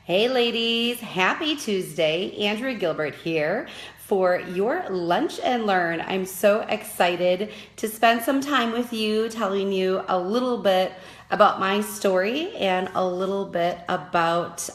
Hey ladies, happy Tuesday. Andrea Gilbert here for your Lunch and Learn. I'm so excited to spend some time with you telling you a little bit about my story and a little bit about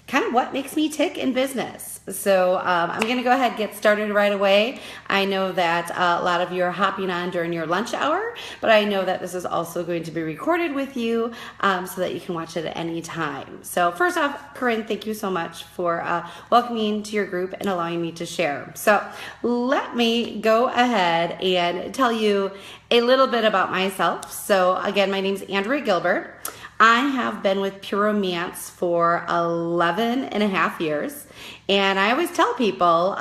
kind of what makes me tick in business. So I'm going to go ahead and get started right away. I know that a lot of you are hopping on during your lunch hour, but I know that this is also going to be recorded with you so that you can watch it at any time. So first off, Corinne, thank you so much for welcoming to your group and allowing me to share. So let me go ahead and tell you a little bit about myself. So again, my name is Andrea Gilbert. I have been with Pure Romance for 11 and a half years. And I always tell people,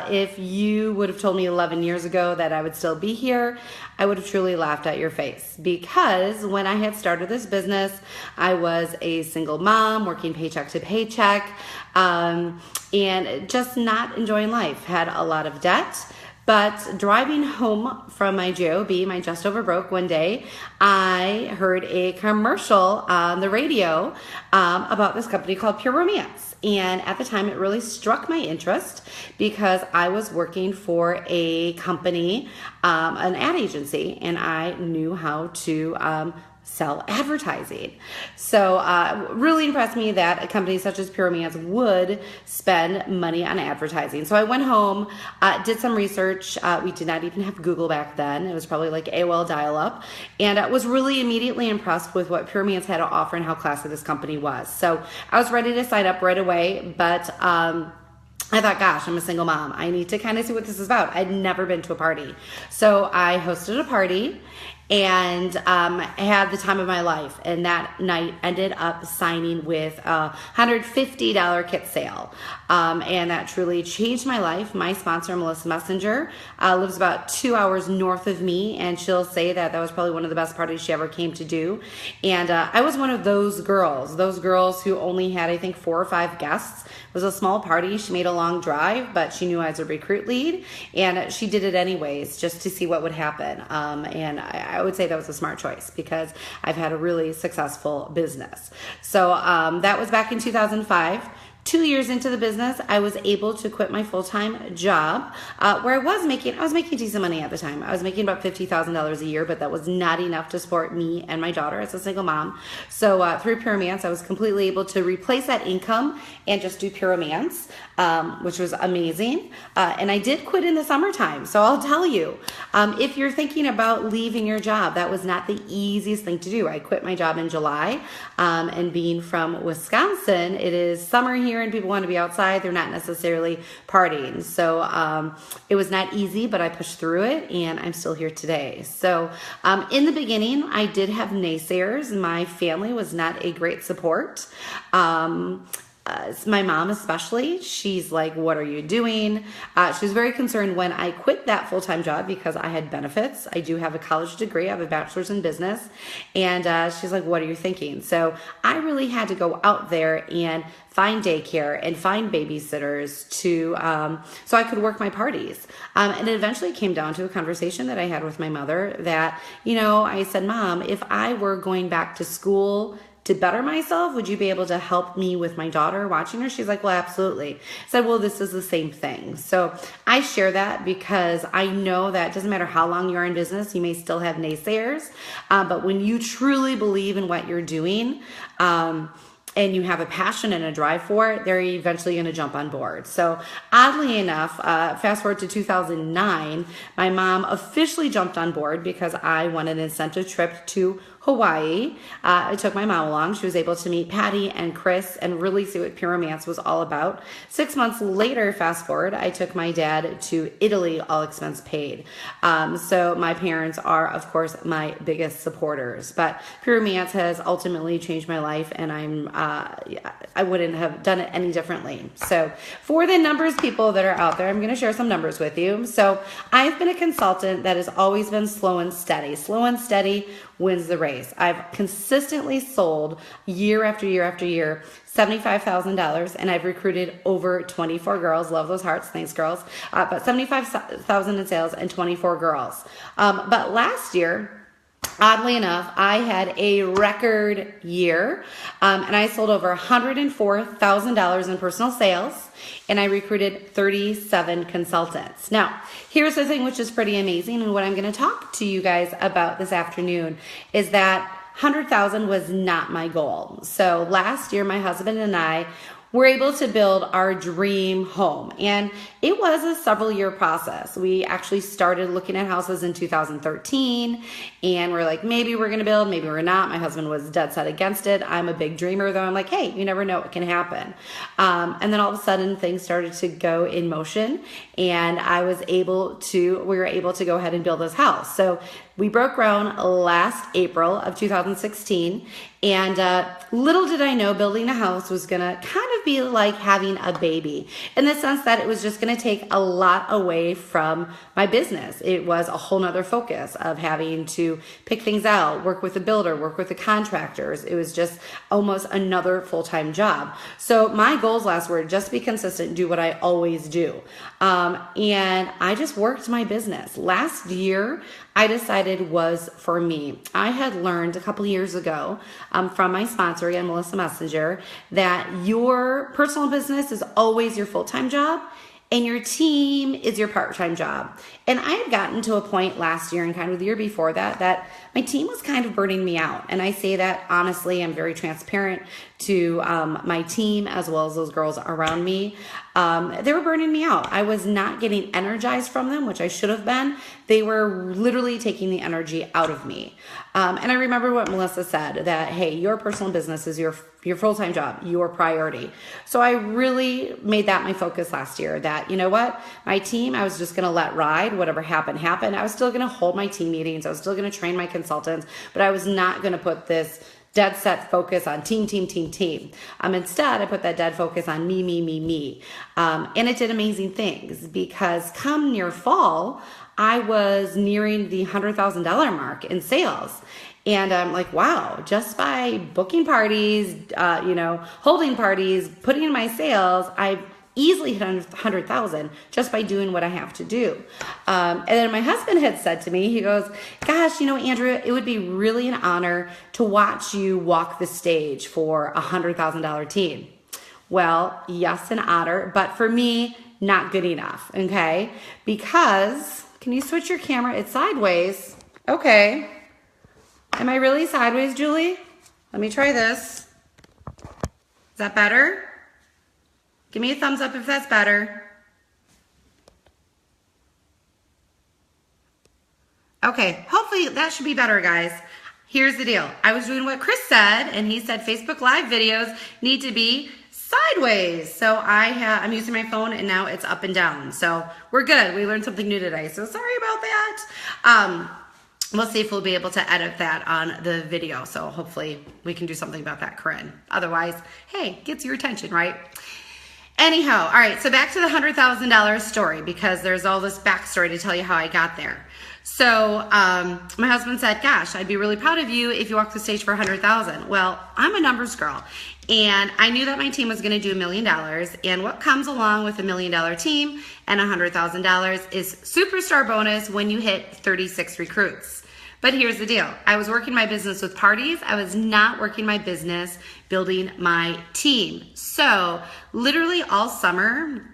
if you would have told me 11 years ago that I would still be here, I would have truly laughed at your face. Because when I had started this business, I was a single mom working paycheck to paycheck and just not enjoying life. Had a lot of debt. But driving home from my job, my Just Over Broke, one day, I heard a commercial on the radio about this company called Pure Romance. And at the time, it really struck my interest because I was working for a company, an ad agency, and I knew how to sell advertising. So really impressed me that a company such as Pure Romance would spend money on advertising. So I went home, did some research. We did not even have Google back then. It was probably like AOL dial-up. And I was really immediately impressed with what Pure Romance had to offer and how classy this company was. So I was ready to sign up right away, but I thought, gosh, I'm a single mom. I need to kind of see what this is about. I'd never been to a party. So I hosted a party and had the time of my life. And that night ended up signing with a $150 kit sale. And that truly changed my life. My sponsor, Melissa Messenger, lives about 2 hours north of me. And she'll say that was probably one of the best parties she ever came to do. And I was one of those girls who only had, I think, 4 or 5 guests. It was a small party. She made a long drive, but she knew I was a recruit lead. And she did it anyways, just to see what would happen. And I would say that was a smart choice because I've had a really successful business. So that was back in 2005. 2 years into the business, I was able to quit my full-time job where I was making decent money at the time. I was making about $50,000 a year, but that was not enough to support me and my daughter as a single mom. So through Pure Romance, I was completely able to replace that income and just do Pure Romance, which was amazing. And I did quit in the summertime. So I'll tell you, if you're thinking about leaving your job, that was not the easiest thing to do. I quit my job in July, and being from Wisconsin, it is summer here and people want to be outside. They're not necessarily partying. So it was not easy, but I pushed through it and I'm still here today. So in the beginning, I did have naysayers. My family was not a great support. My mom especially, she's like, what are you doing? She was very concerned when I quit that full-time job because I had benefits. I do have a college degree. I have a bachelor's in business. And she's like, what are you thinking? So I really had to go out there and find daycare and find babysitters so I could work my parties. And it eventually came down to a conversation that I had with my mother that, I said, Mom, if I were going back to school to better myself, would you be able to help me with my daughter watching her? She's like, well, absolutely. I said, well, this is the same thing. So I share that because I know that it doesn't matter how long you're in business, you may still have naysayers. But when you truly believe in what you're doing, and you have a passion and a drive for it, they're eventually going to jump on board. So oddly enough, fast forward to 2009, my mom officially jumped on board because I won an incentive trip to Hawaii. I took my mom along. She was able to meet Patty and Chris and really see what Pure Romance was all about. 6 months later, fast forward, I took my dad to Italy, all expense paid. So my parents are, of course, my biggest supporters. But Pure Romance has ultimately changed my life, and I wouldn't have done it any differently. So for the numbers people that are out there, I'm going to share some numbers with you. So I've been a consultant that has always been slow and steady. Slow and steady wins the race. I've consistently sold year after year after year $75,000, and I've recruited over 24 girls. Love those hearts. Thanks, girls. But $75,000 in sales and 24 girls. But last year, Oddly enough, I had a record year, and I sold over $104,000 in personal sales, and I recruited 37 consultants. Now, here's the thing which is pretty amazing, and what I'm going to talk to you guys about this afternoon is that 100,000 was not my goal. So last year, my husband and I were able to build our dream home. And it was a several year process. We actually started looking at houses in 2013, and we're like, maybe we're gonna build, maybe we're not. My husband was dead set against it. I'm a big dreamer though. I'm like, hey, you never know what can happen. And then all of a sudden things started to go in motion, and we were able to go ahead and build this house. So we broke ground last April of 2016, and little did I know building a house was gonna kind of be like having a baby, in the sense that it was just gonna take a lot away from my business. It was a whole nother focus of having to pick things out, work with the builder, work with the contractors. It was just almost another full-time job. So my goals last were just be consistent, do what I always do. And I just worked my business. Last year, I decided was for me. I had learned a couple years ago from my sponsor, again, Melissa Messenger, that your personal business is always your full-time job and your team is your part-time job. And I had gotten to a point last year and kind of the year before that my team was kind of burning me out. And I say that honestly, I'm very transparent to my team as well as those girls around me. They were burning me out. I was not getting energized from them, which I should have been. They were literally taking the energy out of me. And I remember what Melissa said, that, hey, your personal business is your full-time job, your priority. So I really made that my focus last year, that, you know what, my team, I was just going to let ride. Whatever happened. I was still going to hold my team meetings. I was still going to train my consultants, but I was not going to put this dead set focus on team. Instead, I put that dead focus on me. And it did amazing things, because come near fall, I was nearing the $100,000 mark in sales. And I'm like, wow, just by booking parties, holding parties, putting in my sales, I easily hit 100,000 just by doing what I have to do. And then my husband had said to me, he goes, gosh, Andrea, it would be really an honor to watch you walk the stage for a $100,000 team. Well, yes, an honor, but for me, not good enough, okay? Because, can you switch your camera? It's sideways. Okay. Am I really sideways, Julie? Let me try this. Is that better? Give me a thumbs up if that's better. Okay, hopefully that should be better, guys. Here's the deal. I was doing what Chris said, and he said Facebook Live videos need to be sideways. So I'm using my phone, and now it's up and down. So we're good. We learned something new today. So sorry about that. We'll see if we'll be able to edit that on the video. So hopefully we can do something about that, Corinne. Otherwise, hey, gets your attention, right? Anyhow, all right, so back to the $100,000 story, because there's all this backstory to tell you how I got there. So my husband said, gosh, I'd be really proud of you if you walked the stage for $100,000. Well, I'm a numbers girl, and I knew that my team was going to do $1 million, and what comes along with $1 million team and $100,000 is superstar bonus when you hit 36 recruits. But here's the deal. I was working my business with parties. I was not working my business building my team. So literally all summer,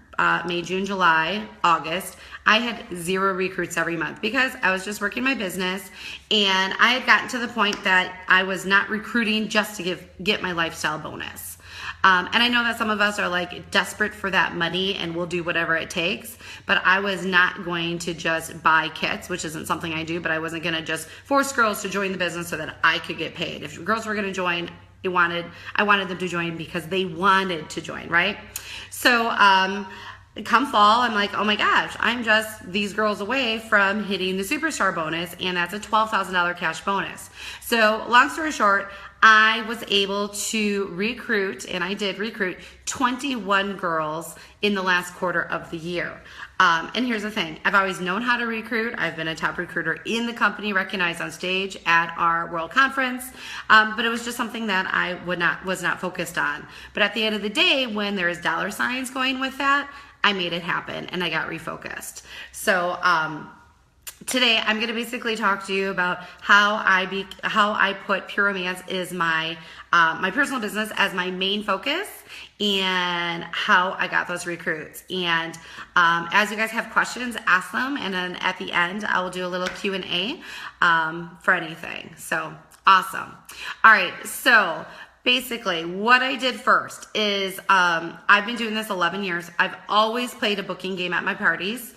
May, June, July, August, I had 0 recruits every month, because I was just working my business, and I had gotten to the point that I was not recruiting just to get my lifestyle bonus. And I know that some of us are like desperate for that money and we'll do whatever it takes, but I was not going to just buy kits, which isn't something I do, but I wasn't going to just force girls to join the business so that I could get paid. If girls were going to join, I wanted them to join because they wanted to join, right? So come fall, I'm like, oh my gosh, I'm just these girls away from hitting the superstar bonus, and that's a $12,000 cash bonus. So long story short, I was able to recruit, and I did recruit 21 girls in the last quarter of the year. And here's the thing. I've always known how to recruit. I've been a top recruiter in the company, recognized on stage at our world conference. But it was just something that I was not focused on. But at the end of the day, when there's dollar signs going with that, I made it happen and I got refocused. So today I'm going to basically talk to you about how I put Pure Romance is my personal business as my main focus, and how I got those recruits. And as you guys have questions, ask them, and then at the end I will do a little Q&A for anything. So awesome. All right, so basically what I did first is I've been doing this 11 years. I've always played a booking game at my parties.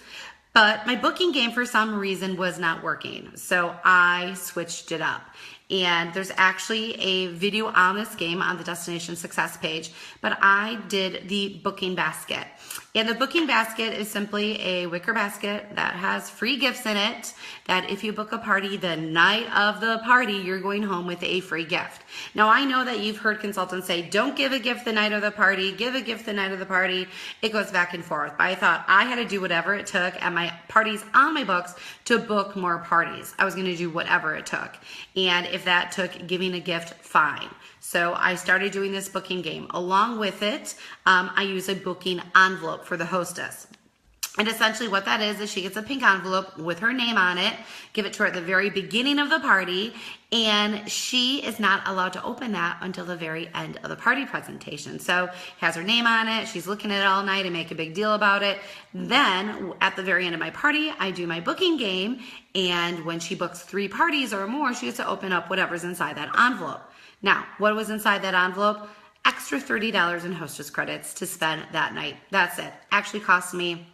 But my booking game for some reason was not working. So I switched it up. And there's actually a video on this game on the Destination Success page, but I did the booking basket. And the booking basket is simply a wicker basket that has free gifts in it, that if you book a party the night of the party, you're going home with a free gift. Now, I know that you've heard consultants say, don't give a gift the night of the party, give a gift the night of the party. It goes back and forth. But I thought I had to do whatever it took at my parties on my books to book more parties. I was going to do whatever it took. And if that took giving a gift, fine. So I started doing this booking game. Along with it, I use a booking envelope for the hostess. And essentially what that is she gets a pink envelope with her name on it, give it to her at the very beginning of the party, and she is not allowed to open that until the very end of the party presentation. So has her name on it, she's looking at it all night and make a big deal about it. Then at the very end of my party, I do my booking game, and when she books 3 parties or more, she gets to open up whatever's inside that envelope. Now, what was inside that envelope? Extra $30 in hostess credits to spend that night. That's it. Actually cost me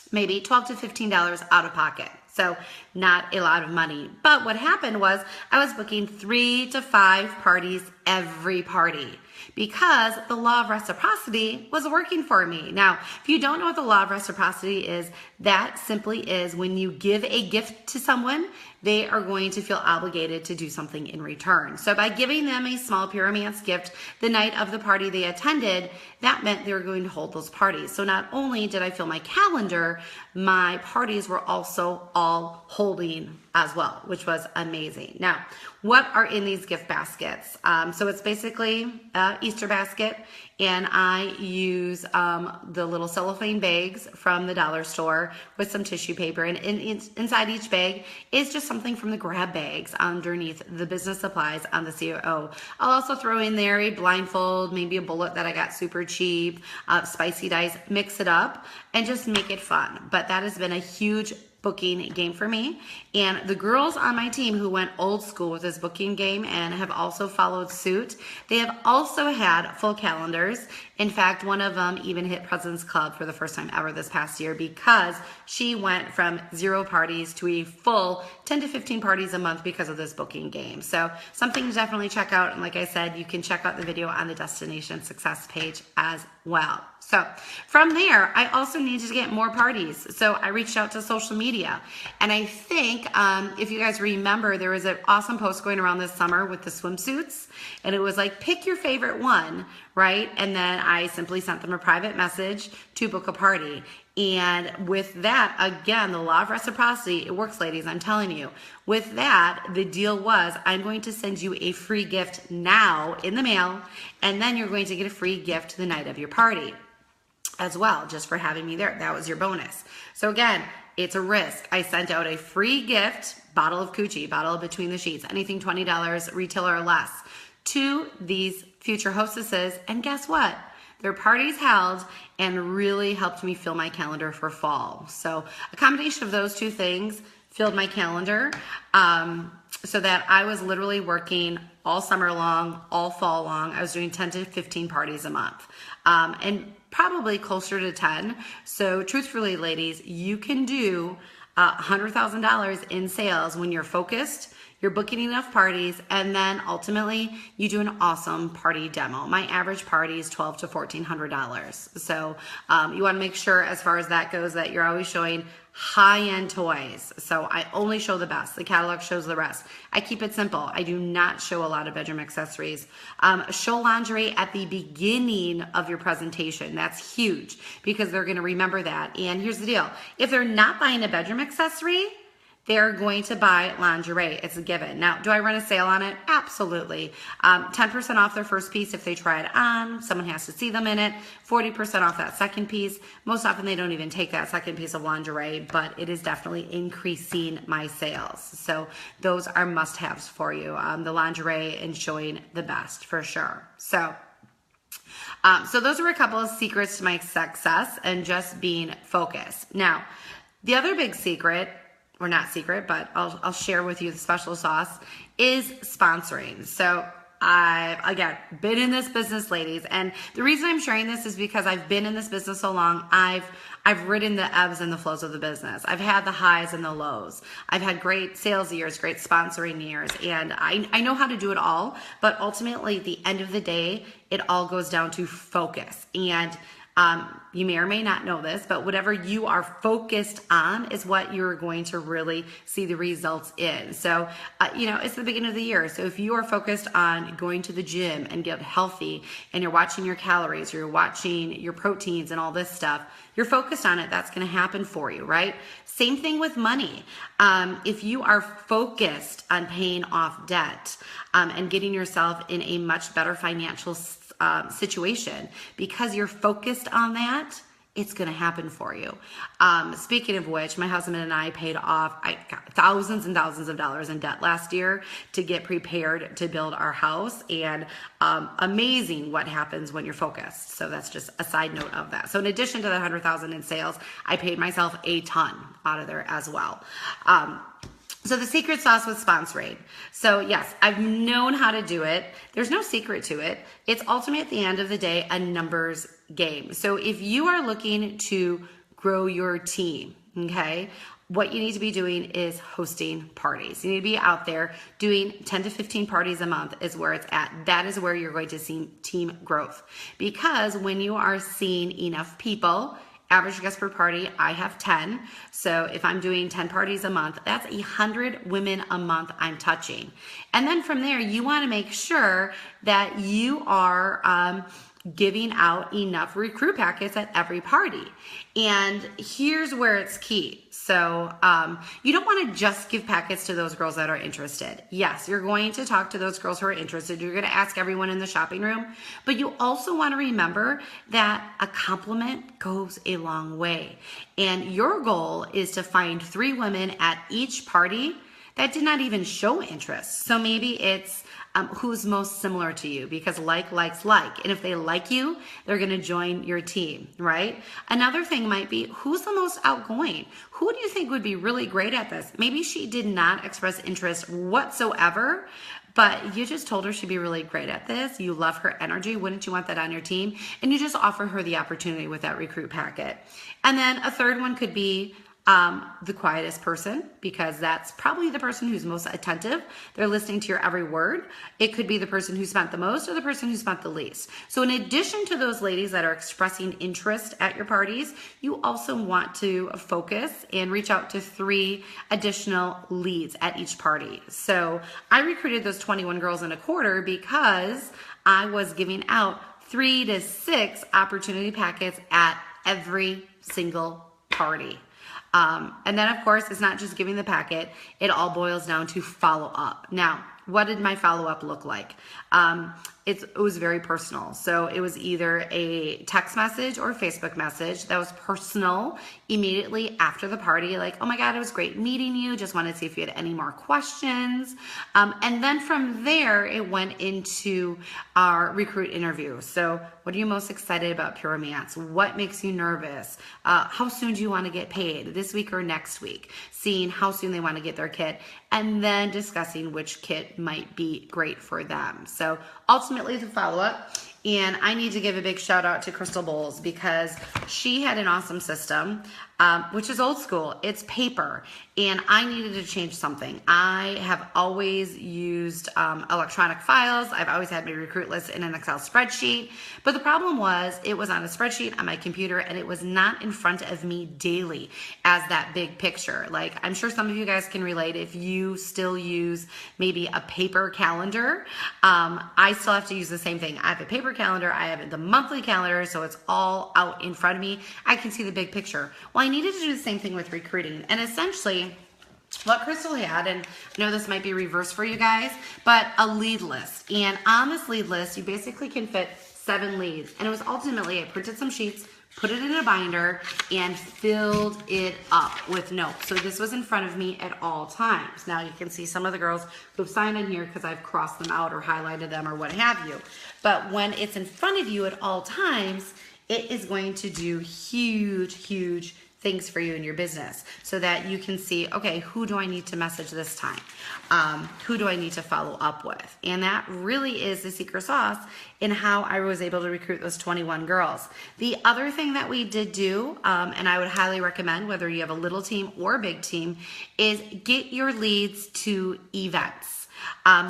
maybe $12 to $15 out of pocket. So not a lot of money. But what happened was I was booking 3 to 5 parties every party because the law of reciprocity was working for me. Now, if you don't know what the law of reciprocity is, that simply is when you give a gift to someone, they are going to feel obligated to do something in return. So by giving them a small Pure Romance gift the night of the party they attended, that meant they were going to hold those parties. So not only did I fill my calendar, my parties were also all holding as well, which was amazing. Now, what are in these gift baskets? So it's basically Easter basket, and I use the little cellophane bags from the dollar store with some tissue paper, and inside each bag is just something from the grab bags underneath the business supplies on the COO. I'll also throw in there a blindfold, maybe a bullet that I got super cheap, spicy dice, mix it up, and just make it fun. But that has been a huge booking game for me. And the girls on my team who went old school with this booking game and have also followed suit, they have also had full calendars. In fact, one of them even hit President's Club for the first time ever this past year because she went from 0 parties to a full 10 to 15 parties a month because of this booking game. So something to definitely check out. And like I said, you can check out the video on the Destination Success page as well. So from there, I also needed to get more parties. So I reached out to social media. And I think if you guys remember, there was an awesome post going around this summer with the swimsuits. And it was like, pick your favorite one, right? And then I simply sent them a private message to book a party. And with that, again, the law of reciprocity, it works, ladies, I'm telling you. With that, the deal was, I'm going to send you a free gift now in the mail, and then you're going to get a free gift the night of your party as well, just for having me there. That was your bonus. So again, it's a risk. I sent out a free gift, bottle of Coochie, bottle of Between the Sheets, anything $20 retail or less, to these future hostesses. And guess what? Their parties held and really helped me fill my calendar for fall. So a combination of those two things filled my calendar so that I was literally working all summer long, all fall long. I was doing 10 to 15 parties a month, and probably closer to 10. So truthfully, ladies, you can do $100,000 in sales when you're focused, you're booking enough parties, and then ultimately you do an awesome party demo. My average party is $1,200 to $1,400. So you want to make sure, as far as that goes, that you're always showing high-end toys. So I only show the best. The catalog shows the rest. I keep it simple. I do not show a lot of bedroom accessories. Show lingerie at the beginning of your presentation. That's huge because they're going to remember that. And here's the deal. If they're not buying a bedroom accessory, they're going to buy lingerie. It's a given. Now, do I run a sale on it? Absolutely. 10% off their first piece if they try it on. Someone has to see them in it. 40% off that second piece. Most often they don't even take that second piece of lingerie, but it is definitely increasing my sales. So those are must-haves for you. The lingerie and showing the best for sure. So those are a couple of secrets to my success and just being focused. Now, the other big secret, or not secret, but I'll share with you the special sauce, is sponsoring. So I've, again, been in this business, ladies, and the reason I'm sharing this is because I've been in this business so long. I've ridden the ebbs and the flows of the business. I've had the highs and the lows. I've had great sales years, great sponsoring years, and I know how to do it all, but ultimately at the end of the day, it all goes down to focus. And you may or may not know this, but whatever you are focused on is what you're going to really see the results in. So, it's the beginning of the year. So if you are focused on going to the gym and get healthy and you're watching your calories, or you're watching your proteins and all this stuff, you're focused on it, that's going to happen for you, right? Same thing with money. If you are focused on paying off debt and getting yourself in a much better financial situation, because you're focused on that, it's going to happen for you. Speaking of which, my husband and I paid off thousands and thousands of dollars in debt last year to get prepared to build our house, and amazing what happens when you're focused. So that's just a side note of that. So in addition to the 100,000 in sales, I paid myself a ton out of there as well. So the secret sauce was sponsoring. So yes, I've known how to do it. There's no secret to it. It's ultimately at the end of the day a numbers game. So if you are looking to grow your team, okay, what you need to be doing is hosting parties. You need to be out there doing 10 to 15 parties a month is where it's at. That is where you're going to see team growth. Because when you are seeing enough people, average guest per party, I have 10. So if I'm doing 10 parties a month, that's 100 women a month I'm touching. And then from there, you want to make sure that you are giving out enough recruit packets at every party. And here's where it's key. So you don't want to just give packets to those girls that are interested. Yes, you're going to talk to those girls who are interested. You're going to ask everyone in the shopping room. But you also want to remember that a compliment goes a long way. And your goal is to find 3 women at each party that did not even show interest. So maybe it's who's most similar to you, because like likes like. And if they like you, they're going to join your team, right? Another thing might be, who's the most outgoing? Who do you think would be really great at this? Maybe she did not express interest whatsoever, but you just told her she'd be really great at this. You love her energy. Wouldn't you want that on your team? And you just offer her the opportunity with that recruit packet. And then a third one could be the quietest person, because that's probably the person who's most attentive. They're listening to your every word. It could be the person who spent the most or the person who spent the least. So in addition to those ladies that are expressing interest at your parties, you also want to focus and reach out to 3 additional leads at each party. So I recruited those 21 girls in a quarter because I was giving out 3 to 6 opportunity packets at every single party. And then, of course, it's not just giving the packet. It all boils down to follow up. Now, what did my follow-up look like? It was very personal. So it was either a text message or a Facebook message that was personal immediately after the party. Like, oh my God, it was great meeting you. Just wanted to see if you had any more questions. And then from there, it went into our recruit interview. So what are you most excited about Pure Romance? What makes you nervous? How soon do you want to get paid? This week or next week? Seeing how soon they want to get their kit. And then discussing which kit might be great for them. So ultimately the follow-up, and I need to give a big shout out to Crystal Bowles, because she had an awesome system, which is old school. It's paper, and I needed to change something. I have always used electronic files. I've always had my recruit list in an Excel spreadsheet, but the problem was it was on a spreadsheet on my computer, and it was not in front of me daily as that big picture. Like, I'm sure some of you guys can relate if you still use maybe a paper calendar. I still have to use the same thing. I have a paper calendar. I have the monthly calendar, so it's all out in front of me. I can see the big picture. Well, I needed to do the same thing with recruiting, and essentially what Crystal had, and I know this might be reversed for you guys, but a lead list. And on this lead list, you basically can fit 7 leads. And it was ultimately, I printed some sheets, put it in a binder, and filled it up with notes. So this was in front of me at all times. Now you can see some of the girls who've signed in here because I've crossed them out or highlighted them or what have you. But when it's in front of you at all times, it is going to do huge things for you in your business so that you can see, okay, who do I need to message this time? Who do I need to follow up with? And that really is the secret sauce in how I was able to recruit those 21 girls. The other thing that we did do, and I would highly recommend whether you have a little team or a big team, is get your leads to events.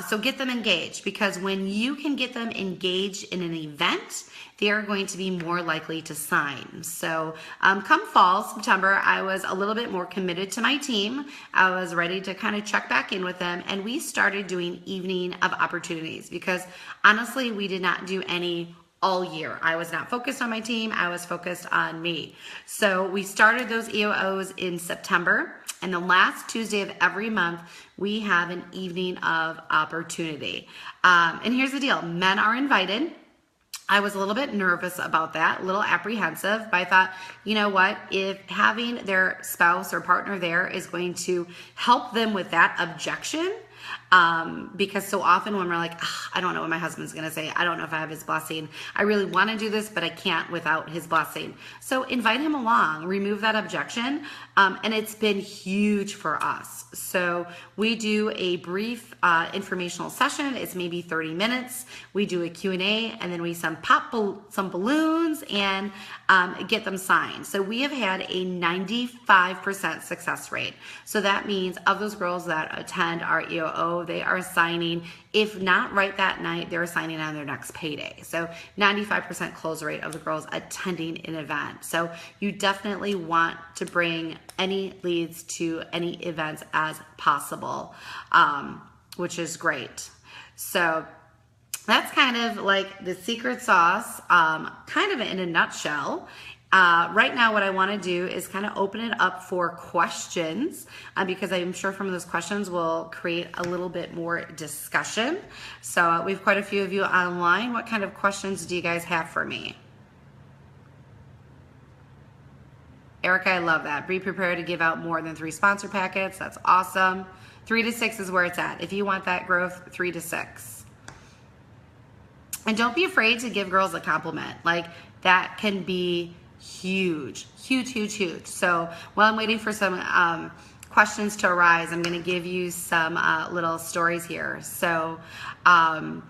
So get them engaged, because when you can get them engaged in an event, they are going to be more likely to sign. So come fall, September, I was a little bit more committed to my team. I was ready to kind of check back in with them, and we started doing evening of opportunities because honestly, we did not do any all year. I was not focused on my team. I was focused on me. So we started those EOOs in September, and the last Tuesday of every month, we have an evening of opportunity. And here's the deal. Men are invited. I was a little bit nervous about that, a little apprehensive, but I thought, you know what, if having their spouse or partner there is going to help them with that objection, because so often when we're like, I don't know what my husband's going to say. I don't know if I have his blessing. I really want to do this, but I can't without his blessing. So invite him along, remove that objection. And it's been huge for us. So we do a brief informational session. It's maybe 30 minutes. We do a Q&A, and then we pop some balloons and get them signed. So we have had a 95% success rate. So that means of those girls that attend our EOO, they are signing, if not right that night, they're signing on their next payday. So 95% close rate of the girls attending an event. So you definitely want to bring any leads to any events as possible, which is great. So that's kind of like the secret sauce, kind of in a nutshell. Right now, what I want to do is kind of open it up for questions, because I'm sure from those questions will create a little bit more discussion. So we have quite a few of you online. What kind of questions do you guys have for me? Erica, I love that. Be prepared to give out more than 3 sponsor packets. That's awesome. 3 to 6 is where it's at. If you want that growth, 3 to 6. And don't be afraid to give girls a compliment. Like, that can be huge. So while I'm waiting for some questions to arise, I'm going to give you some little stories here. So one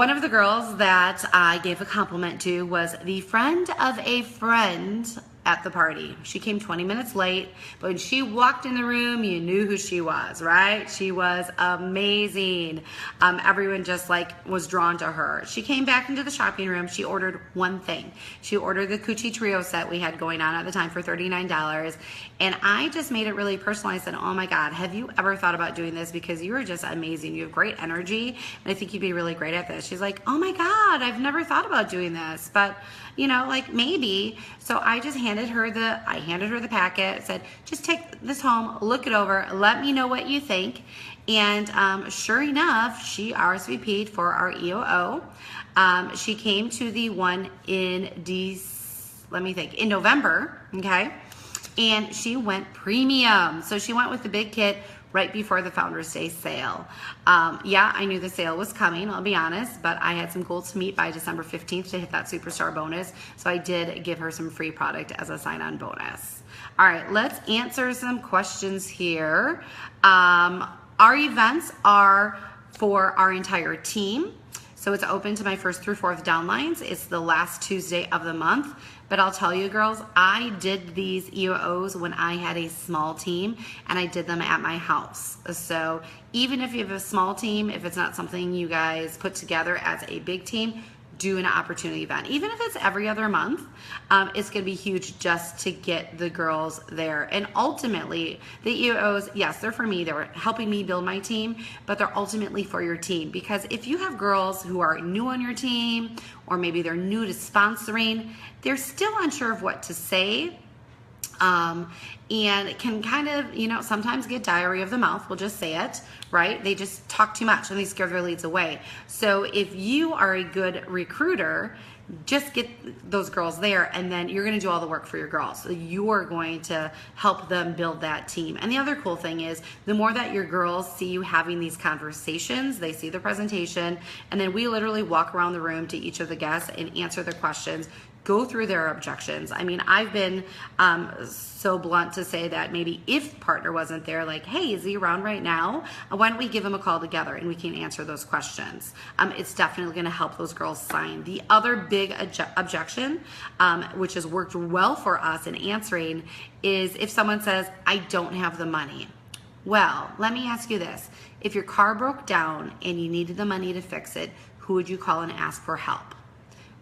of the girls that I gave a compliment to was the friend of a friend at the party. She came 20 minutes late, but when she walked in the room, you knew who she was, right? She was amazing. Everyone just was drawn to her. She came back into the shopping room. She ordered one thing. She ordered the Coochie Trio set we had going on at the time for $39. And I just made it really personal. I said, oh my God, have you ever thought about doing this? Because you are just amazing. You have great energy. And I think you'd be really great at this. She's like, oh my God, I've never thought about doing this. But maybe. So I just handed her the packet, said, just take this home, look it over, let me know what you think. And sure enough, she RSVP'd for our EOO. She came to the one in November, okay? And she went premium. So she went with the big kit right before the Founders Day sale. Yeah, I knew the sale was coming, I'll be honest, but I had some goals to meet by December 15th to hit that superstar bonus. So I did give her some free product as a sign-on bonus. All right, let's answer some questions here. Our events are for our entire team. So it's open to my 1st through 4th downlines. It's the last Tuesday of the month. But I'll tell you, girls, I did these EOOs when I had a small team, and I did them at my house. So even if you have a small team, if it's not something you guys put together as a big team, do an opportunity event. Even if it's every other month, it's going to be huge just to get the girls there. And ultimately, the EOs, yes, they're for me. They're helping me build my team, but they're ultimately for your team. Because if you have girls who are new on your team, or maybe they're new to sponsoring, they're still unsure of what to say. and can kind of, sometimes get diarrhea of the mouth. We'll just say it, right? They just talk too much and they scare their leads away. So if you are a good recruiter, just get those girls there, and then you're going to do all the work for your girls. So you're going to help them build that team. And the other cool thing is, the more that your girls see you having these conversations, they see the presentation, and then we literally walk around the room to each of the guests and answer their questions, go through their objections. I mean, I've been so blunt to say that maybe if partner wasn't there, like, hey, is he around right now? Why don't we give him a call together and we can answer those questions? It's definitely going to help those girls sign. The other big objection, which has worked well for us in answering, is if someone says, I don't have the money. Well, let me ask you this. If your car broke down and you needed the money to fix it, who would you call and ask for help?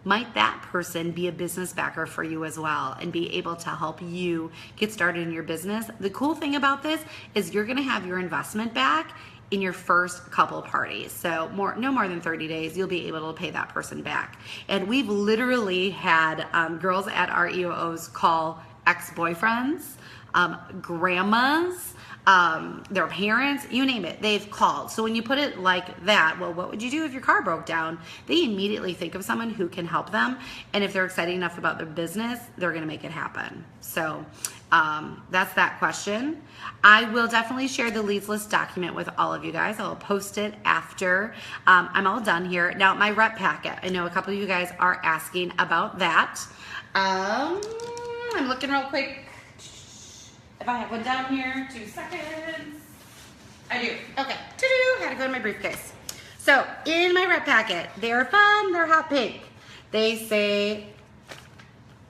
Might that person be a business backer for you as well and be able to help you get started in your business? The cool thing about this is you're going to have your investment back in your first couple parties. So no more than 30 days, you'll be able to pay that person back. And we've literally had girls at our EOOs call ex-boyfriends, grandmas, their parents, you name it, they've called. So when you put it like that, well, what would you do if your car broke down? They immediately think of someone who can help them. And if they're excited enough about their business, they're going to make it happen. So that's that question. I will definitely share the leads list document with all of you guys. I'll post it after I'm all done here. Now, my rep packet, I know a couple of you guys are asking about that. I'm looking real quick. If I have one down here, 2 seconds. I do. Okay. Had to go to my briefcase. So in my rep packet, they're fun. They're hot pink. They say,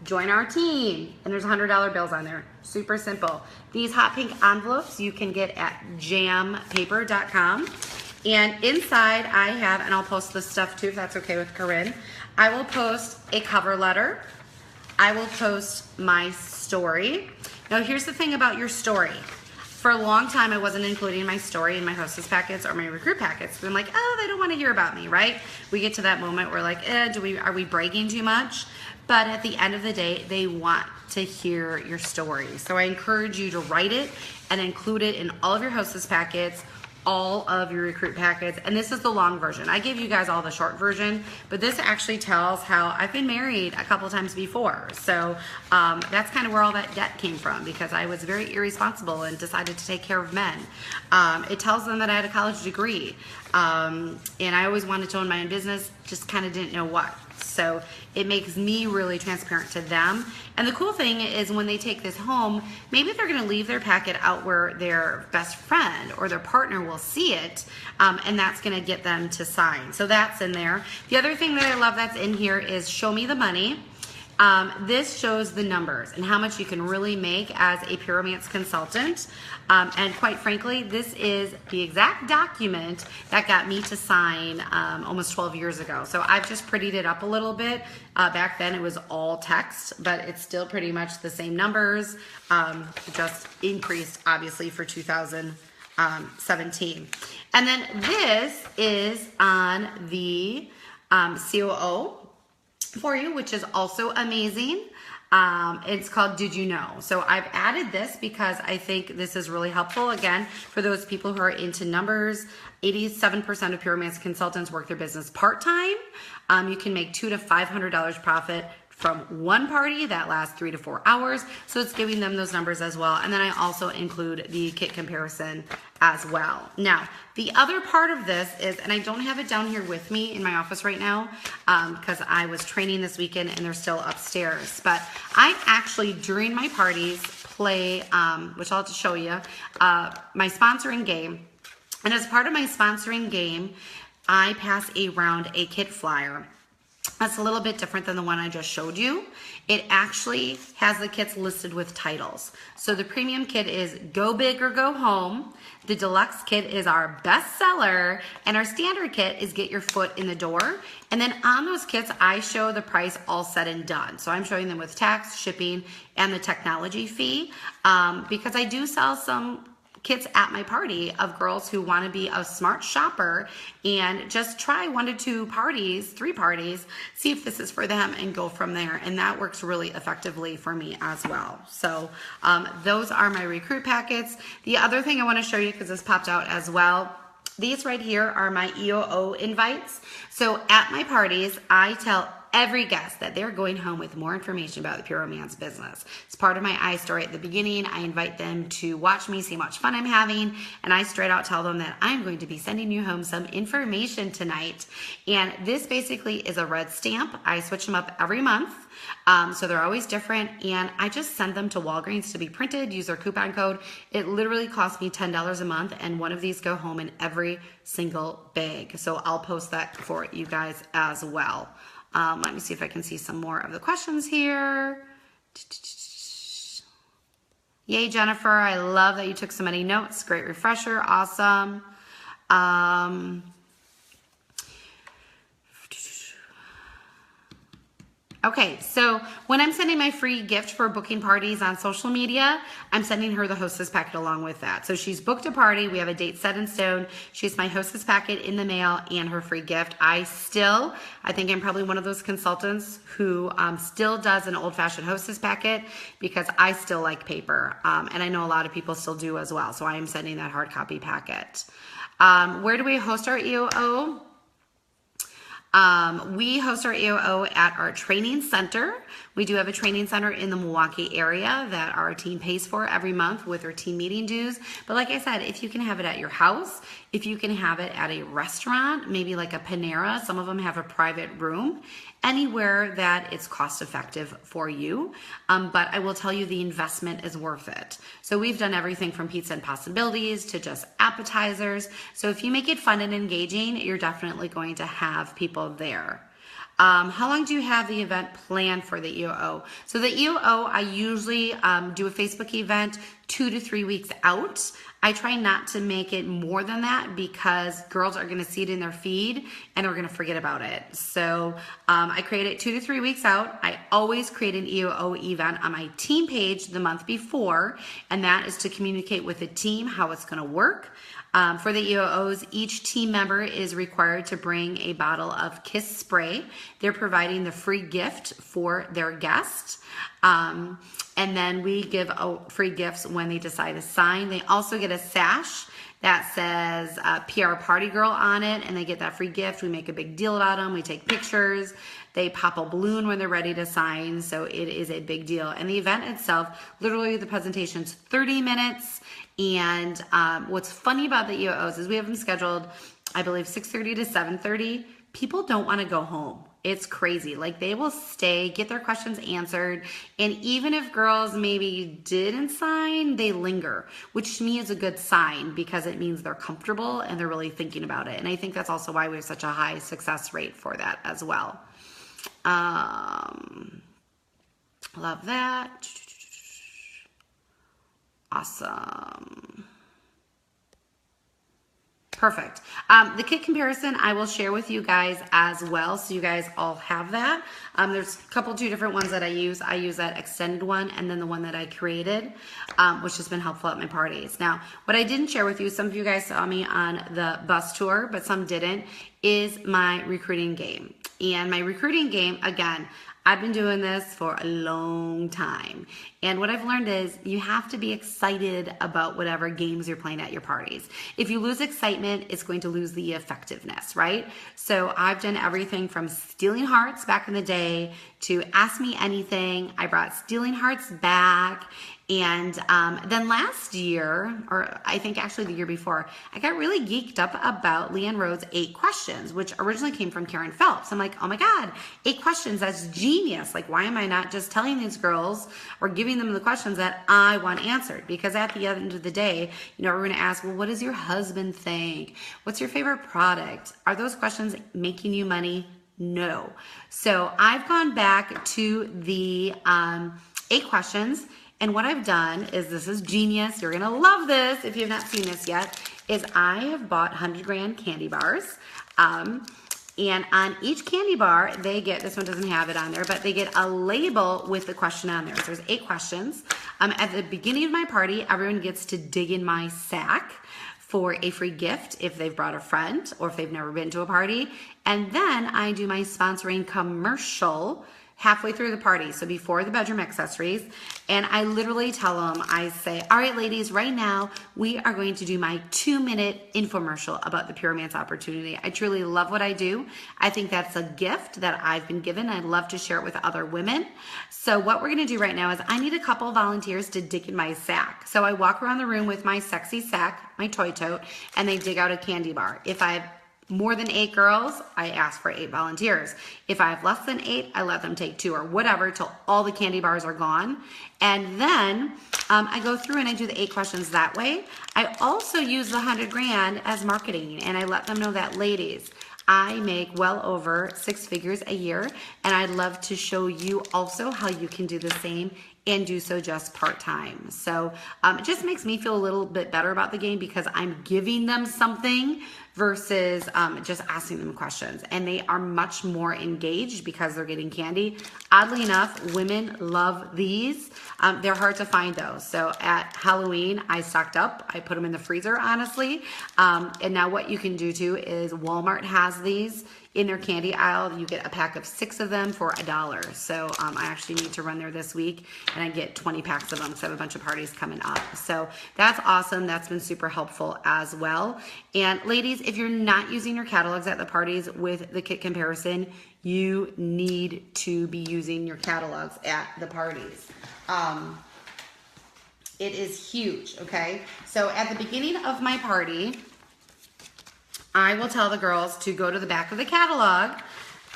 join our team. And there's $100 bills on there. Super simple. These hot pink envelopes you can get at jampaper.com. And inside I have, and I'll post this stuff too if that's okay with Corinne, I will post a cover letter. I will post my story. Now, here's the thing about your story. For a long time, I wasn't including my story in my hostess packets or my recruit packets. I'm like, oh, they don't want to hear about me, right? We get to that moment where like, are we bragging too much? But at the end of the day, they want to hear your story. So I encourage you to write it and include it in all of your hostess packets, all of your recruit packets. And this is the long version. I gave you guys all the short version, but this actually tells how I've been married a couple times before. So that's kind of where all that debt came from, because I was very irresponsible and decided to take care of men. It tells them that I had a college degree, and I always wanted to own my own business, just kind of didn't know what. So it makes me really transparent to them. And the cool thing is when they take this home, maybe they're going to leave their packet out where their best friend or their partner will see it, and that's going to get them to sign. So that's in there. The other thing that I love that's in here is show me the money. This shows the numbers and how much you can really make as a pure romance consultant. And quite frankly, this is the exact document that got me to sign almost 12 years ago. So I've just prettied it up a little bit. Back then it was all text, but it's still pretty much the same numbers, just increased obviously for 2017. And then this is on the COO for you, which is also amazing. It's called Did You Know? So I've added this because I think this is really helpful. Again, for those people who are into numbers, 87% of pure romance consultants work their business part-time. You can make $200 to $500 profit from one party that lasts 3 to 4 hours. So it's giving them those numbers as well. And then I also include the kit comparison as well. Now, the other part of this is, and I don't have it down here with me in my office right now because I was training this weekend and they're still upstairs. But I actually, during my parties, play, which I'll have to show you, my sponsoring game. And as part of my sponsoring game, I pass around a kit flyer. That's a little bit different than the one I just showed you. It actually has the kits listed with titles. So the premium kit is Go Big or Go Home. The deluxe kit is our best seller. And our standard kit is Get Your Foot in the Door. And then on those kits, I show the price all said and done. So I'm showing them with tax, shipping, and the technology fee. Because I do sell some kits at my party of girls who want to be a smart shopper and just try 1 to 2 parties, 3 parties, see if this is for them and go from there. And that works really effectively for me as well. So those are my recruit packets. The other thing I want to show you, because this popped out as well, these right here are my EOO invites. So at my parties, I tell every guest that they're going home with more information about the Pure Romance business. It's part of my story at the beginning. I invite them to watch me, see how much fun I'm having, and I straight out tell them that I'm going to be sending you home some information tonight. And this basically is a red stamp. I switch them up every month. So they're always different, and I just send them to Walgreens to be printed, use their coupon code. It literally costs me $10 a month, and one of these go home in every single bag. So I'll post that for you guys as well. Let me see if I can see some more of the questions here. Yay, Jennifer. I love that you took so many notes. Great refresher. Awesome. Okay, so when I'm sending my free gift for booking parties on social media, I'm sending her the hostess packet along with that. So she's booked a party. We have a date set in stone. She's my hostess packet in the mail and her free gift. I think I'm probably one of those consultants who still does an old-fashioned hostess packet because I still like paper. And I know a lot of people still do as well. So I am sending that hard copy packet. Where do we host our EOO? We host our EOO at our training center. We do have a training center in the Milwaukee area that our team pays for every month with our team meeting dues. But like I said, if you can have it at your house, if you can have it at a restaurant, maybe like a Panera, some of them have a private room, anywhere that it's cost effective for you. But I will tell you the investment is worth it. So we've done everything from pizza and possibilities to just appetizers. So if you make it fun and engaging, you're definitely going to have people there. How long do you have the event planned for the EOO? So the EOO, I usually do a Facebook event 2 to 3 weeks out. I try not to make it more than that because girls are going to see it in their feed and are going to forget about it. So I create it 2 to 3 weeks out. I always create an EOO event on my team page the month before, and that is to communicate with the team how it's going to work. For the EOOs, each team member is required to bring a bottle of Kiss spray. They're providing the free gift for their guest. And then we give out free gifts when they decide to sign. They also get a sash that says PR Party Girl on it, and they get that free gift. We make a big deal about them. We take pictures. They pop a balloon when they're ready to sign, so it is a big deal. And the event itself, literally the presentation's 30 minutes. And what's funny about the EOOs is we have them scheduled, I believe, 6:30 to 7:30. People don't want to go home. It's crazy. Like, they will stay, get their questions answered, and even if girls maybe didn't sign, they linger, which to me is a good sign because it means they're comfortable and they're really thinking about it. And I think that's also why we have such a high success rate for that as well. Love that. Awesome. Perfect. The kit comparison I will share with you guys as well, so you guys all have that. There's two different ones that I use. I use that extended one and then the one that I created, which has been helpful at my parties. Now, what I didn't share with you, some of you guys saw me on the bus tour, but some didn't, is my recruiting game. And my recruiting game, again, I've been doing this for a long time. And what I've learned is you have to be excited about whatever games you're playing at your parties. If you lose excitement, it's going to lose the effectiveness, right? So I've done everything from Stealing Hearts back in the day to Ask Me Anything. I brought Stealing Hearts back. And then last year, or I think actually the year before, I got really geeked up about Leanne Rhodes' 8 questions, which originally came from Karen Phelps. I'm like, oh my God, 8 questions, that's genius. Like, why am I not just telling these girls or giving them the questions that I want answered? Because at the end of the day, we're going to ask, well, what does your husband think? What's your favorite product? Are those questions making you money? No. So I've gone back to the 8 questions. And what I've done is, this is genius. You're going to love this if you have not seen this yet, is I have bought 100 grand candy bars. And on each candy bar, they get, this one doesn't have it on there, but they get a label with the question on there. So there's 8 questions. At the beginning of my party, everyone gets to dig in my sack for a free gift if they've brought a friend or if they've never been to a party. And then I do my sponsoring commercial halfway through the party, so before the bedroom accessories, and I literally tell them, I say, all right, ladies, right now, we are going to do my 2-minute infomercial about the Pure Romance opportunity. I truly love what I do. I think that's a gift that I've been given. I'd love to share it with other women. So what we're gonna do right now is I need a couple volunteers to dig in my sack. So I walk around the room with my sexy sack, my toy tote, and they dig out a candy bar. If I've more than 8 girls, I ask for 8 volunteers. If I have less than 8, I let them take 2 or whatever till all the candy bars are gone. And then I go through and I do the 8 questions that way. I also use the 100 grand as marketing, and I let them know that, ladies, I make well over 6 figures a year, and I'd love to show you also how you can do the same and do so just part-time. So it just makes me feel a little bit better about the game because I'm giving them something versus just asking them questions. And they are much more engaged because they're getting candy. Oddly enough, women love these. They're hard to find though. So at Halloween, I stocked up. I put them in the freezer, honestly. And now what you can do too is Walmart has these in their candy aisle. You get a pack of 6 of them for $1. So I actually need to run there this week and I get 20 packs of them because I have a bunch of parties coming up. So that's awesome. That's been super helpful as well. And ladies, if you're not using your catalogs at the parties with the kit comparison, you need to be using your catalogs at the parties. It is huge, okay? So at the beginning of my party, I will tell the girls to go to the back of the catalog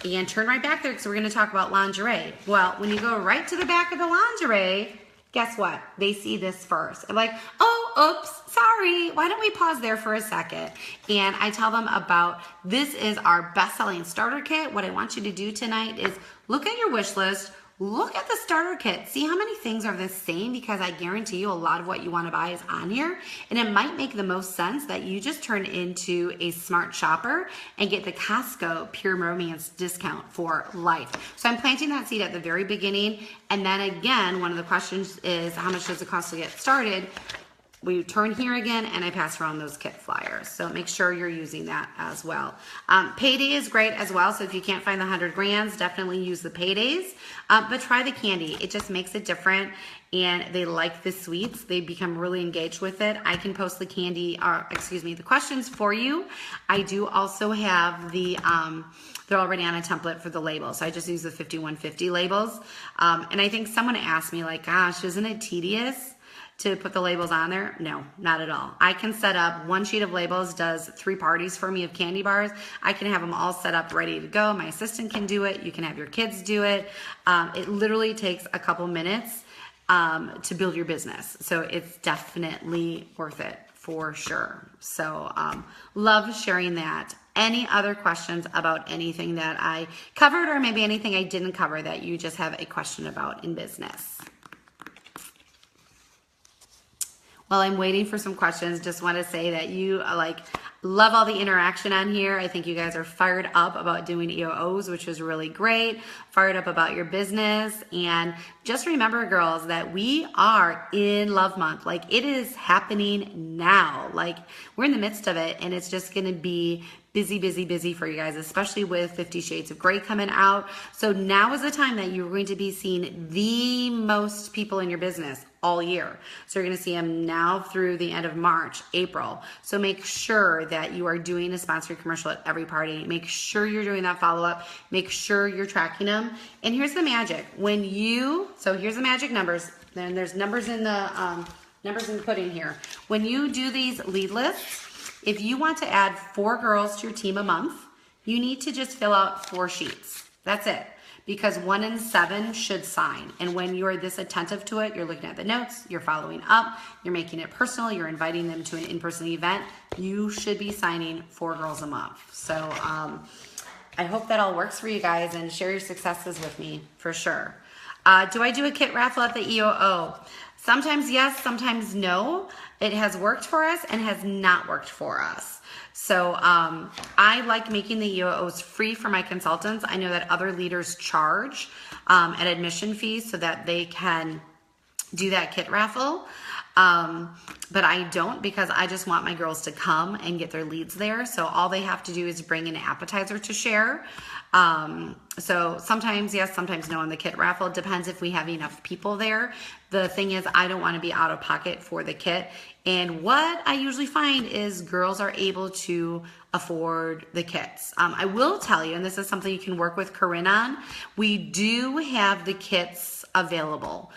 and turn right back there because we're going to talk about lingerie. Well, when you go right to the back of the lingerie, guess what? They see this first. I'm like, oh, oops, sorry. Why don't we pause there for a second? And I tell them about, this is our best-selling starter kit. What I want you to do tonight is look at your wish list. Look at the starter kit. See how many things are the same, because I guarantee you a lot of what you want to buy is on here. And it might make the most sense that you just turn into a smart shopper and get the Costco Pure Romance discount for life. So I'm planting that seed at the very beginning. And then again, one of the questions is, how much does it cost to get started? We turn here again and I pass around those kit flyers. So make sure you're using that as well. Payday is great as well. So if you can't find the 100 grands, definitely use the paydays. But try the candy. It just makes it different. And they like the sweets. They become really engaged with it. I can post the candy, the questions for you. I do also have the, they're already on a template for the label. So I just use the 5150 labels. And I think someone asked me like, gosh, isn't it tedious to put the labels on there? No, not at all. I can set up one sheet of labels, does 3 parties for me of candy bars. I can have them all set up ready to go. My assistant can do it. You can have your kids do it. It literally takes a couple minutes to build your business. So it's definitely worth it for sure. So love sharing that. Any other questions about anything that I covered, or maybe anything I didn't cover that you just have a question about in business? While I'm waiting for some questions, just want to say that you love all the interaction on here. I think you guys are fired up about doing EOOs, which is really great. Fired up about your business. And just remember, girls, that we are in Love Month. Like, it is happening now. Like, we're in the midst of it, and it's just going to be busy, busy, busy for you guys, especially with 50 Shades of Grey coming out. So now is the time that you're going to be seeing the most people in your business all year. So you're going to see them now through the end of March, April. So make sure that you are doing a sponsored commercial at every party. Make sure you're doing that follow-up. Make sure you're tracking them. And here's the magic. So here's the magic numbers. Then there's numbers in the pudding here. When you do these lead lists, if you want to add 4 girls to your team a month, you need to just fill out 4 sheets. That's it. Because 1 in 7 should sign. And when you're this attentive to it, you're looking at the notes, you're following up, you're making it personal, you're inviting them to an in-person event, you should be signing 4 girls a month. So I hope that all works for you guys, and share your successes with me for sure. Do I do a kit raffle at the EOO? Sometimes yes, sometimes no. It has worked for us and has not worked for us. So I like making the EOOs free for my consultants. I know that other leaders charge an admission fee so that they can do that kit raffle. But I don't, because I just want my girls to come and get their leads there. So all they have to do is bring an appetizer to share. So sometimes yes, sometimes no on the kit raffle. It depends if we have enough people there. The thing is, I don't want to be out of pocket for the kit. And what I usually find is girls are able to afford the kits. I will tell you, and this is something you can work with Corinne on, we do have the kits available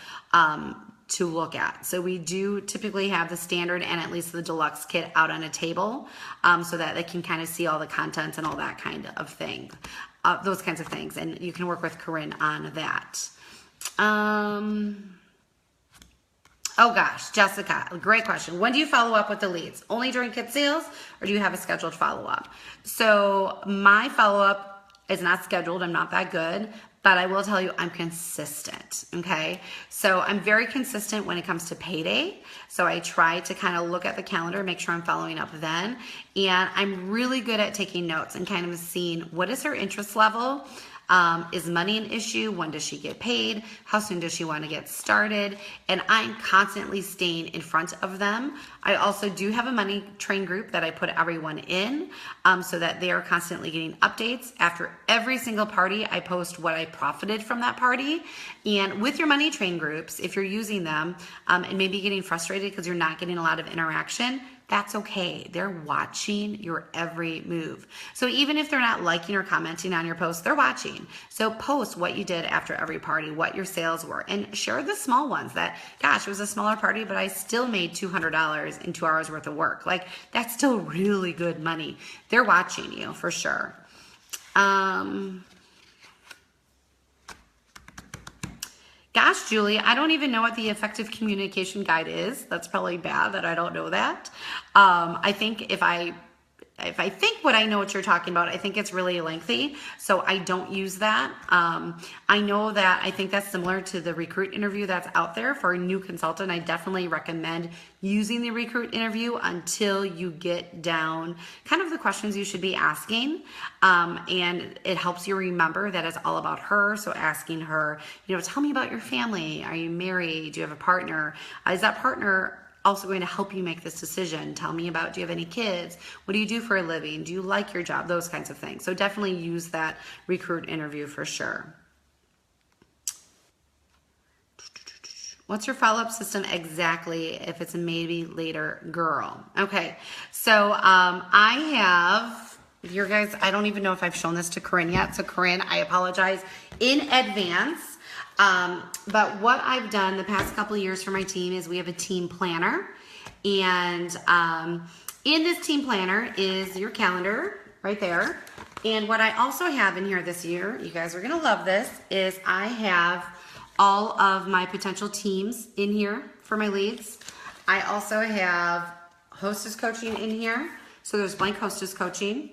to look at. So we do typically have the standard and at least the deluxe kit out on a table so that they can kind of see all the contents and all that kind of thing, those kinds of things. And you can work with Corinne on that. Oh gosh, Jessica, great question. When do you follow up with the leads? Only during kit sales, or do you have a scheduled follow-up? So my follow-up is not scheduled. I'm not that good, but I will tell you I'm consistent, okay? So I'm very consistent when it comes to payday. So I try to kind of look at the calendar, make sure I'm following up then. And I'm really good at taking notes and kind of seeing what is her interest level. Is money an issue? When does she get paid? How soon does she want to get started? And I'm constantly staying in front of them. I also do have a money train group that I put everyone in so that they are constantly getting updates. After every single party, I post what I profited from that party. And with your money train groups, if you're using them and maybe getting frustrated because you're not getting a lot of interaction, that's okay. They're watching your every move. So even if they're not liking or commenting on your post, they're watching. So post what you did after every party, what your sales were, and share the small ones that, gosh, it was a smaller party, but I still made $200 in 2 hours worth of work. Like, that's still really good money. They're watching you for sure. Gosh, Julie, I don't even know what the effective communication guide is. That's probably bad that I don't know that. I think if I think what I know what you're talking about, I think it's really lengthy, so I don't use that. I know that I think that's similar to the recruit interview that's out there for a new consultant. I definitely recommend using the recruit interview until you get down kind of the questions you should be asking. And it helps you remember that it's all about her. So asking her, tell me about your family. Are you married? Do you have a partner? Is that partner also going to help you make this decision? Tell me about, do you have any kids? What do you do for a living? Do you like your job? Those kinds of things. So definitely use that recruit interview for sure. What's your follow-up system exactly if it's a maybe later girl? Okay, so I have, your guys, I don't even know if I've shown this to Corinne yet. So Corinne, I apologize in advance. But what I've done the past couple of years for my team is we have a team planner. And in this team planner is your calendar right there. And what I also have in here this year, you guys are going to love this, is I have all of my potential teams in here for my leads. I also have hostess coaching in here. So there's blank hostess coaching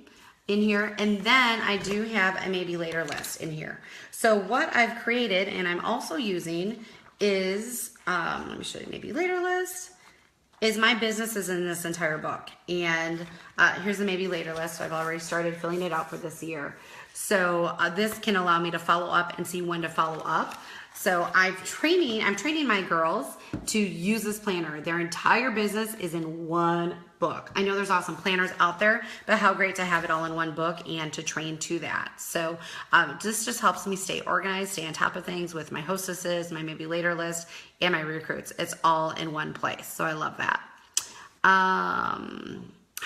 in here. And then I do have a maybe later list in here. So what I've created and I'm also using is, let me show you maybe later list, is my business is in this entire book. And here's the maybe later list. So I've already started filling it out for this year. So this can allow me to follow up and see when to follow up. So I'm training my girls to use this planner. Their entire business is in one book. I know there's awesome planners out there, but how great to have it all in one book and to train to that. So this just helps me stay organized, stay on top of things with my hostesses, my maybe later list, and my recruits. It's all in one place. So I love that. How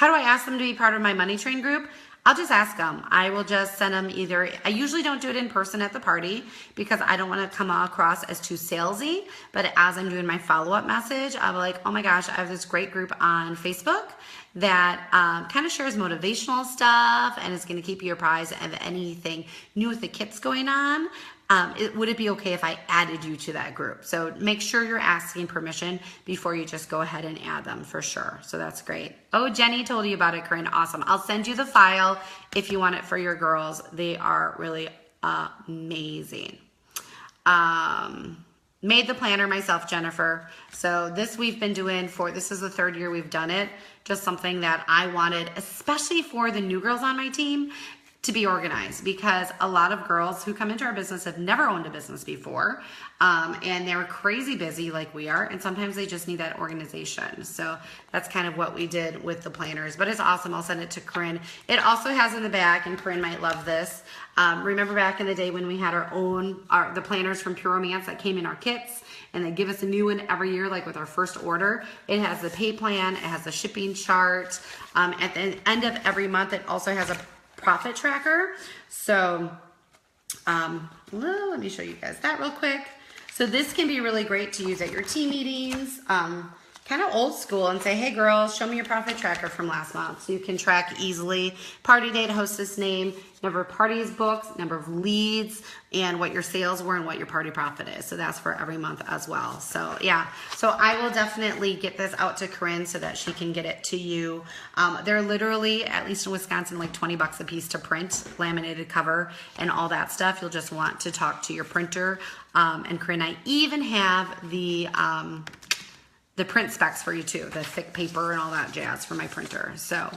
do I ask them to be part of my money train group? I'll just ask them. I will just send them either, I usually don't do it in person at the party because I don't want to come across as too salesy, but as I'm doing my follow-up message, I'll be like, oh my gosh, I have this great group on Facebook that kind of shares motivational stuff and is going to keep you apprised of anything new with the kits going on. Would it be okay if I added you to that group? So make sure you're asking permission before you just go ahead and add them for sure. So that's great. Oh, Jenny told you about it, Corinne. Awesome. I'll send you the file if you want it for your girls. They are really amazing. Made the planner myself, Jennifer. So this we've been doing this is the 3rd year we've done it. Just something that I wanted, especially for the new girls on my team, to be organized, because a lot of girls who come into our business have never owned a business before, and they're crazy busy like we are, and sometimes they just need that organization. So that's kind of what we did with the planners, but it's awesome. I'll send it to Corinne. It also has in the back, and Corinne might love this, remember back in the day when we had the planners from Pure Romance that came in our kits, and they give us a new one every year, like with our first order. It has the pay plan, it has the shipping chart. At the end of every month, it also has a profit tracker. So let me show you guys that real quick. So this can be really great to use at your team meetings, kind of old school, and say, hey girls, show me your profit tracker from last month. So you can track easily party date, hostess name, number of parties booked, number of leads, and what your sales were and what your party profit is. So that's for every month as well. So yeah, so I will definitely get this out to Corinne so that she can get it to you. They're literally, at least in Wisconsin, like 20 bucks a piece to print, laminated cover and all that stuff. You'll just want to talk to your printer. And Corinne, I even have the print specs for you too, the thick paper and all that jazz for my printer. So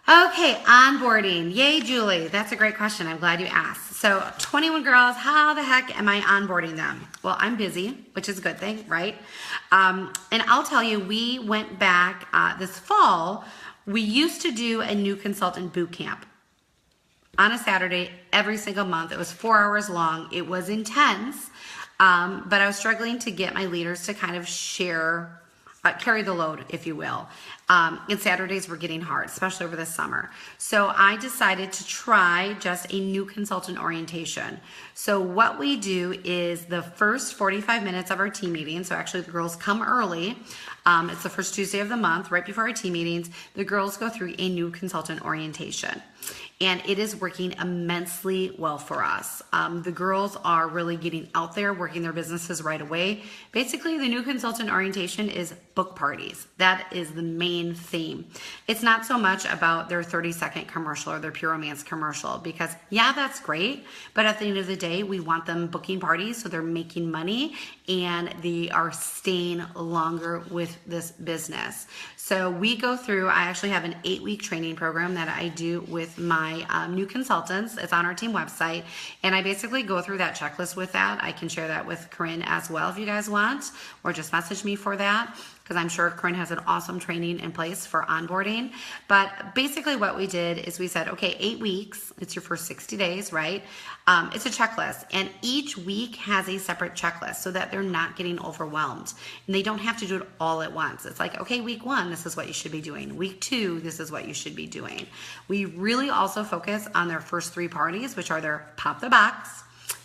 okay, onboarding. Yay, Julie. That's a great question. I'm glad you asked. So 21 girls, how the heck am I onboarding them? Well, I'm busy, which is a good thing, right? And I'll tell you, we went back this fall. We used to do a new consultant boot camp on a Saturday every single month. It was 4 hours long. It was intense, but I was struggling to get my leaders to kind of carry the load, if you will. And Saturdays were getting hard, especially over the summer. So I decided to try just a new consultant orientation. So what we do is the first 45 minutes of our team meeting, so actually the girls come early. It's the first Tuesday of the month, right before our team meetings. The girls go through a new consultant orientation. And it is working immensely well for us. The girls are really getting out there, working their businesses right away. Basically, the new consultant orientation is book parties. That is the main theme. It's not so much about their 30-second commercial or their Pure Romance commercial, because yeah, that's great. But at the end of the day, we want them booking parties so they're making money and they are staying longer with this business. So we go through, I actually have an 8-week training program that I do with my new consultants. It's on our team website. And I basically go through that checklist with that. I can share that with Corinne as well if you guys want, or just message me for that, because I'm sure Corinne has an awesome training in place for onboarding. But basically what we did is we said, okay, 8 weeks, it's your first 60 days, right? It's a checklist, and each week has a separate checklist so that they're not getting overwhelmed. And they don't have to do it all at once. It's like, okay, week 1, this is what you should be doing. Week 2, this is what you should be doing. We really also focus on their first 3 parties, which are their Pop the Box,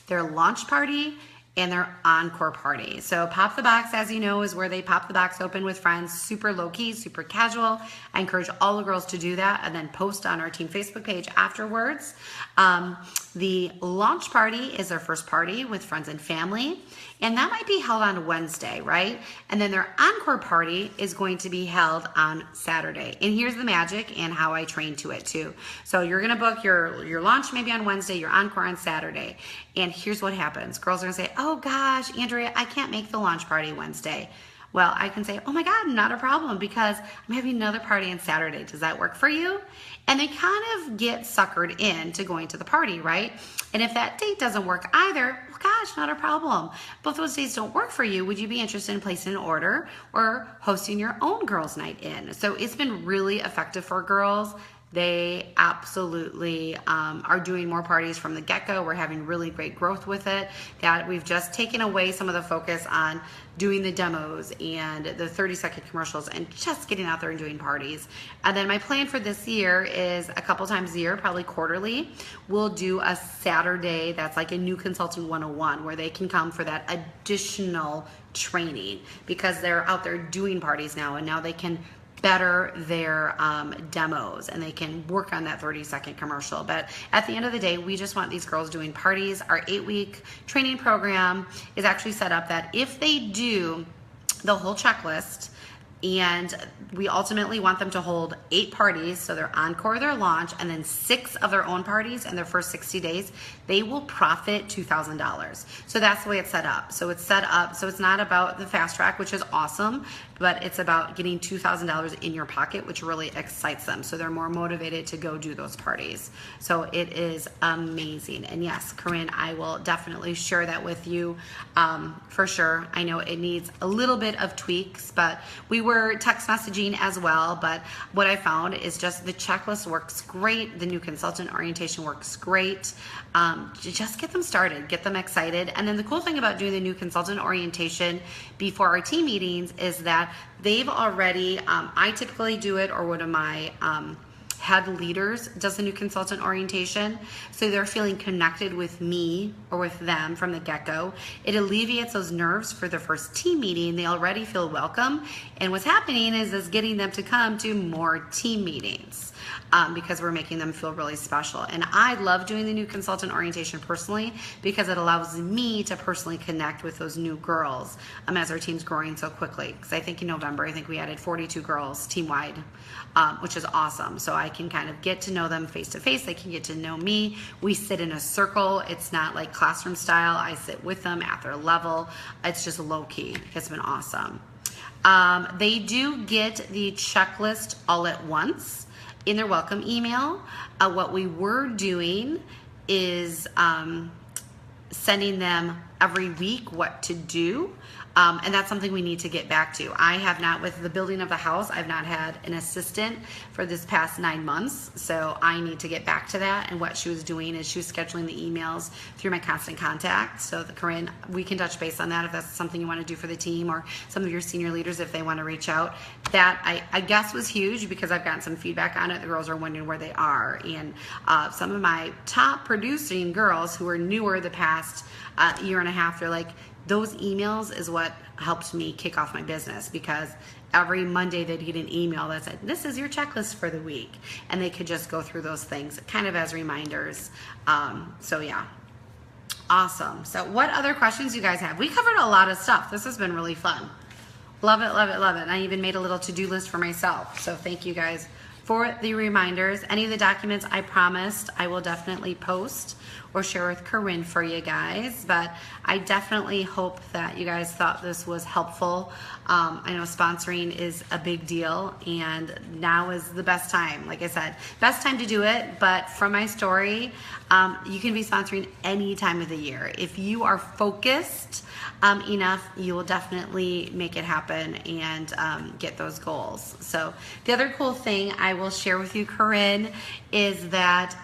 their launch party, and their encore party. So Pop the Box, as you know, is where they pop the box open with friends, super low key, super casual. I encourage all the girls to do that and then post on our team Facebook page afterwards. The launch party is their first party with friends and family, and that might be held on Wednesday, right? And then their encore party is going to be held on Saturday. And here's the magic and how I train to it too. So you're gonna book your launch maybe on Wednesday, your encore on Saturday. And here's what happens. Girls are gonna say, oh gosh, Andrea, I can't make the launch party Wednesday. Well, I can say, oh my God, not a problem, because I'm having another party on Saturday. Does that work for you? And they kind of get suckered into going to the party, right? And if that date doesn't work either, well, gosh, not a problem. Both those days don't work for you. Would you be interested in placing an order or hosting your own girls' night in? So it's been really effective for girls. They absolutely are doing more parties from the get-go. We're having really great growth with it. That we've just taken away some of the focus on doing the demos and the 30-second commercials and just getting out there and doing parties. And then my plan for this year is a couple times a year, probably quarterly, we'll do a Saturday that's like a new consultant 101 where they can come for that additional training, because they're out there doing parties now, and now they can better their demos and they can work on that 30-second commercial. But at the end of the day, we just want these girls doing parties. Our 8-week training program is actually set up that if they do the whole checklist, And we ultimately want them to hold 8 parties, so their encore, their launch, and then 6 of their own parties in their first 60 days. They will profit $2,000. So that's the way it's set up. So it's set up, so it's not about the fast track, which is awesome, but it's about getting $2,000 in your pocket, which really excites them. So they're more motivated to go do those parties. So it is amazing. And yes, Corinne, I will definitely share that with you for sure. I know it needs a little bit of tweaks, but we were text messaging as well. But what I found is just the checklist works great. The new consultant orientation works great. Just get them started, get them excited. And then the cool thing about doing the new consultant orientation before our team meetings is that they've already, I typically do it, or one of my head leaders does the new consultant orientation, so they're feeling connected with me or with them from the get-go. It alleviates those nerves for the first team meeting. They already feel welcome, and what's happening is getting them to come to more team meetings. Because we're making them feel really special. And I love doing the new consultant orientation personally because it allows me to personally connect with those new girls as our team's growing so quickly. Because I think in November, I think we added 42 girls team-wide, which is awesome. So I can kind of get to know them face-to-face. They can get to know me. We sit in a circle. It's not like classroom style. I sit with them at their level. It's just low-key. It's been awesome. They do get the checklist all at once in their welcome email. What we were doing is sending them every week what to do. And that's something we need to get back to. I have not, with the building of the house, I've not had an assistant for this past 9 months. So I need to get back to that. And what she was doing is she was scheduling the emails through my constant contact. So Corinne, we can touch base on that if that's something you want to do for the team, or some of your senior leaders if they want to reach out. That I guess was huge because I've gotten some feedback on it. The girls are wondering where they are. And some of my top producing girls who are newer the past year and a half, they're like, those emails is what helped me kick off my business, because every Monday they'd get an email that said, this is your checklist for the week. And they could just go through those things kind of as reminders. So yeah, awesome. So what other questions you guys have? We covered a lot of stuff. This has been really fun. Love it, love it, love it. And I even made a little to-do list for myself. So thank you guys for the reminders. Any of the documents I promised I will definitely post or share with Corinne for you guys, but I definitely hope that you guys thought this was helpful. I know sponsoring is a big deal, and now is the best time. Like I said, best time to do it, but from my story, you can be sponsoring any time of the year. If you are focused enough, you will definitely make it happen and get those goals. So the other cool thing I will share with you, Corinne, is that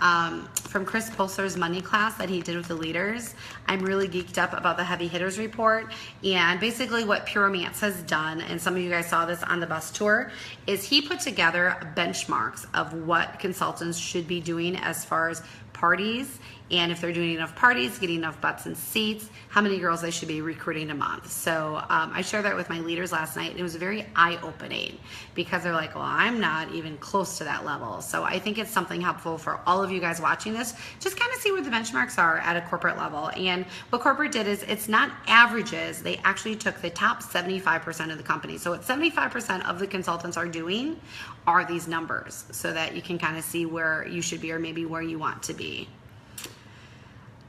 from Chris Posler's money class that he did with the leaders, I'm really geeked up about the heavy hitters report. And basically what Pure Romance has done, and some of you guys saw this on the bus tour, is he put together benchmarks of what consultants should be doing as far as parties, and if they're doing enough parties, getting enough butts and seats, how many girls they should be recruiting a month. So I shared that with my leaders last night, and it was very eye-opening because they're like, well, I'm not even close to that level. So I think it's something helpful for all of you guys watching this. Just kind of see where the benchmarks are at a corporate level. And what corporate did is it's not averages. They actually took the top 75% of the company. So what 75% of the consultants are doing are these numbers, so that you can kind of see where you should be or maybe where you want to be.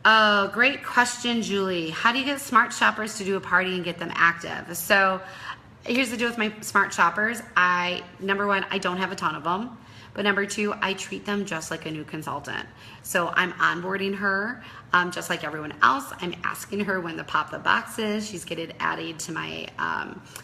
Oh, great question, Julie. How do you get smart shoppers to do a party and get them active? So here's the deal with my smart shoppers. Number one, I don't have a ton of them. But number two, I treat them just like a new consultant. So I'm onboarding her just like everyone else. I'm asking her when to pop the boxes. She's getting added to my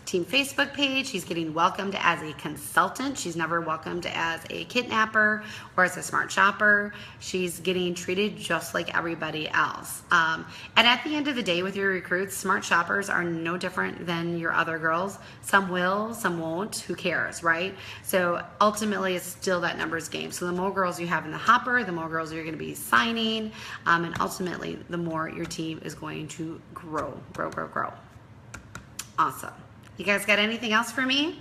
team Facebook page. She's getting welcomed as a consultant. She's never welcomed as a kidnapper or as a smart shopper. She's getting treated just like everybody else. And at the end of the day with your recruits, smart shoppers are no different than your other girls. Some will, some won't. Who cares, right? So ultimately, it's still that numbers game. So the more girls you have in the hopper, the more girls you're going to be signing, and ultimately the more your team is going to grow. Awesome. You guys got anything else for me?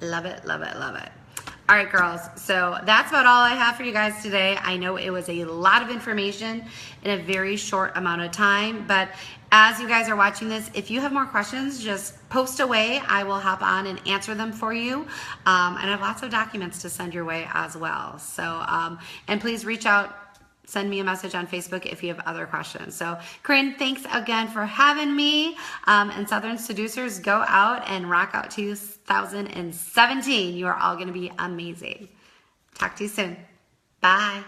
Love it, love it, love it. All right, girls, so that's about all I have for you guys today. I know it was a lot of information in a very short amount of time, but as you guys are watching this, if you have more questions, just post away. I will hop on and answer them for you. And I have lots of documents to send your way as well. So, and please reach out, send me a message on Facebook if you have other questions. So, Corinne, thanks again for having me. And Southern Seducers, go out and rock out 2017. You are all going to be amazing. Talk to you soon. Bye.